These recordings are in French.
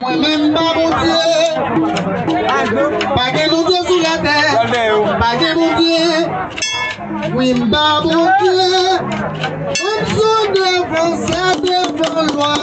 Moi-même, pas mon Dieu, pas que mon Dieu sous la terre, pas que mon Dieu, oui, pas mon Dieu, on se devant ça, devant loi.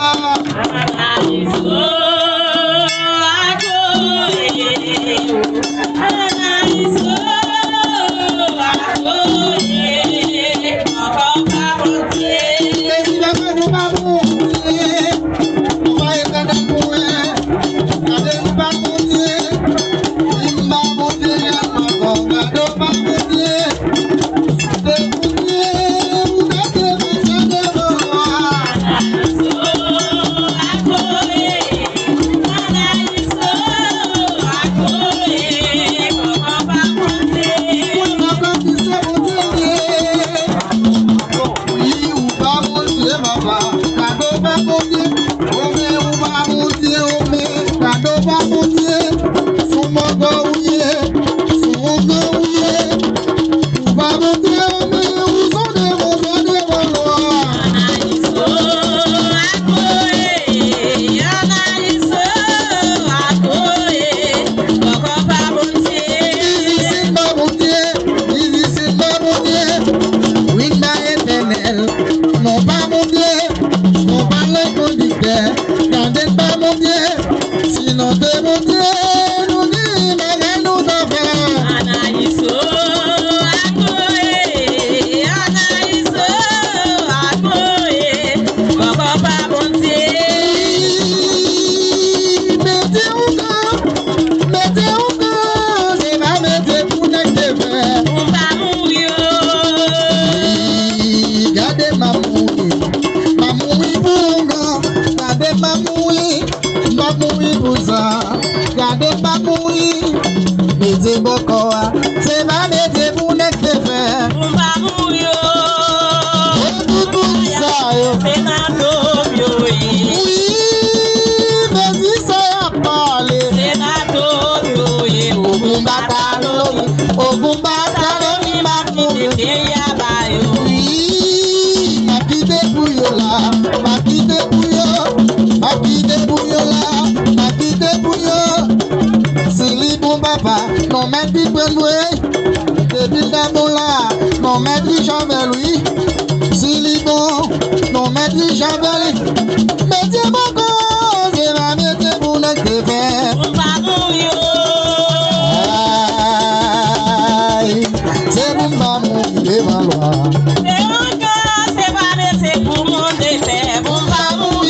Non maître Jean-Louis, si li bon, non maître Jean-Louis, mettez mon corps, c'est ma mettez pour ne te faire. C'est mon maman qui devant loi. C'est mon corps, c'est ma mettez pour mon défaire. Mon maman,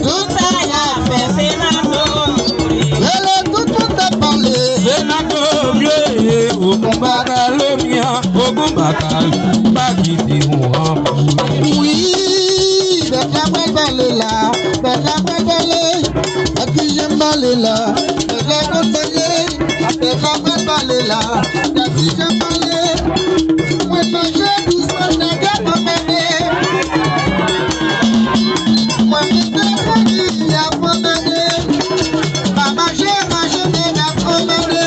tout ça y a fait, c'est la vie. Elle est tout le monde a parlé. C'est la vie, au combat. Oui, la brève là, la brève à qui j'aime aller là, la brève là, à qui j'aime aller, moi manger doucement, n'a pas m'aider, moi me faire il a pas m'aider, pas manger, n'a pas m'aider.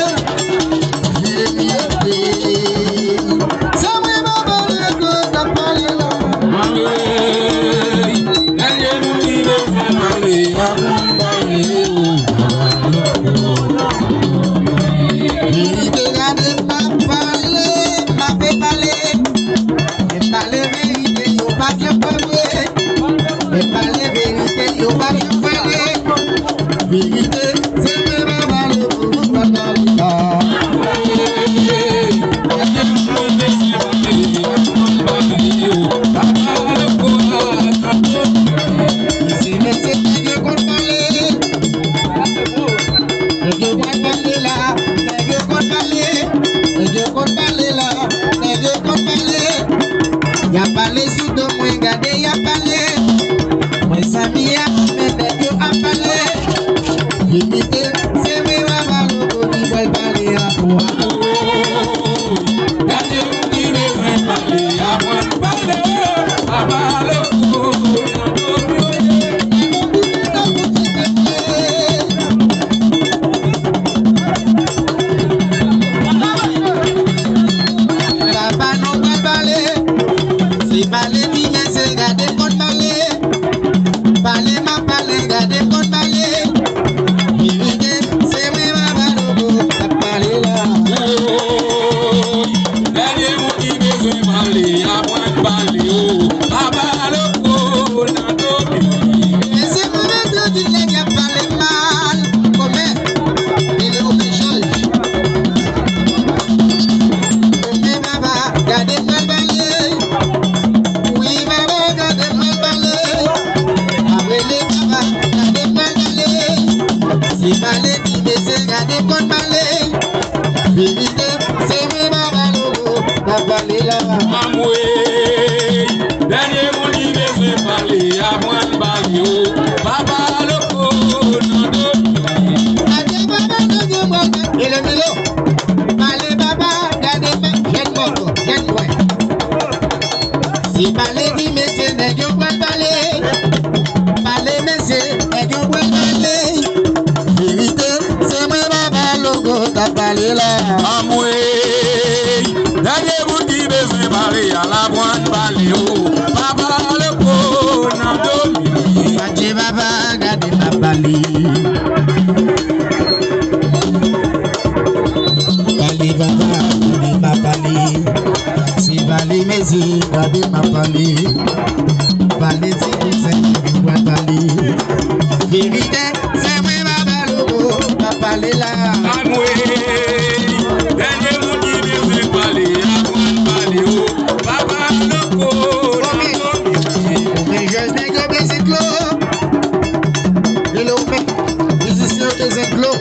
C'est balé qui me c'est gardé contre balé. Vérité, c'est même à Balogo, la balé là. Amoué, dernier mot dit c'est parler à moi de balio. Papa le cono. Allez baba no yo moi. Et le milo. Allez baba, gardez pas, quel mot, quel point. C'est balé qui me c'est nègre contre balé. Balé me c'est nègre contre balé. Vérité, c'est même à Balogo, la balé là. Amoué, dernier mot dit c'est parler à la moine balio. Papa le cono. Allez baba, gardez pas balé. Allez baba, gardez pas balé. C'est balé mais c'est gardez pas balé. Balé c'est balé. Vérité, c'est moi baba logo, pas balé là. Amoué, dernier mot dit c'est parler à moi de balio. Papa le cono. Mais je n'ai que des éclos. Il est ouvert. Musicien des éclos.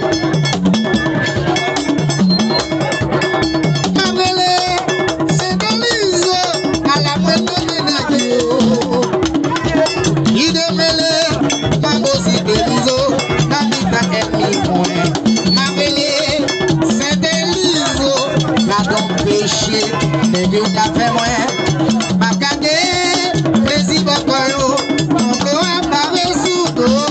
Mamele, c'est de l'ISO. À la moindre ménage. Il est mêlé. Mambo, c'est de l'ISO. La mita est mis point. Mamele, c'est de l'ISO. La donc péché. Les deux qu'a fait moins. Ma gagné. Président Bokoyo. Mon bro a paré sous dos.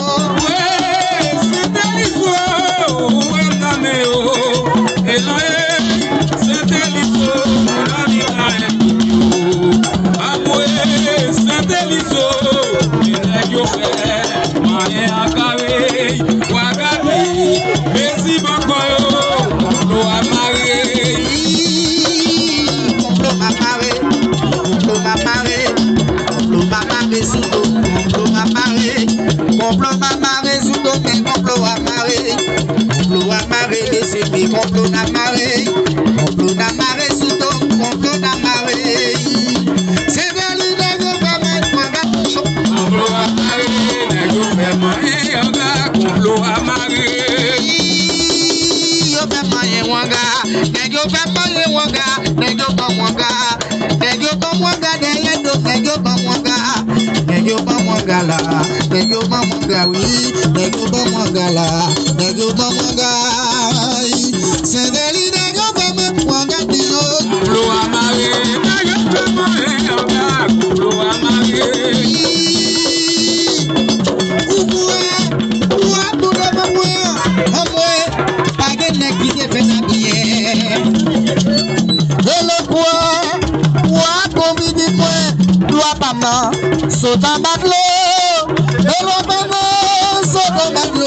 Complot amarré sous dos, mais complot amarré. Complot amarré, laissez-moi complot amarré. Complot amarré sous dos, complot amarré. C'est de l'idée que va mettre mon gars. Complot amarré, nègre fait moyen, complot amarré. Yo fait moyen wanga, nègre fait moyen wanga, nègre pas wanga, nègre pas wanga derrière dos, nègre pas wanga. Nègre pas wanga là, nègre pas wanga oui, nègre pas wanga là, nègre pas wanga. C'est de l'idée que va mettre wanga dio. Complot amarré, nègre fait moyen, complot amarré. Sota batlo, elo bano, sota batlo.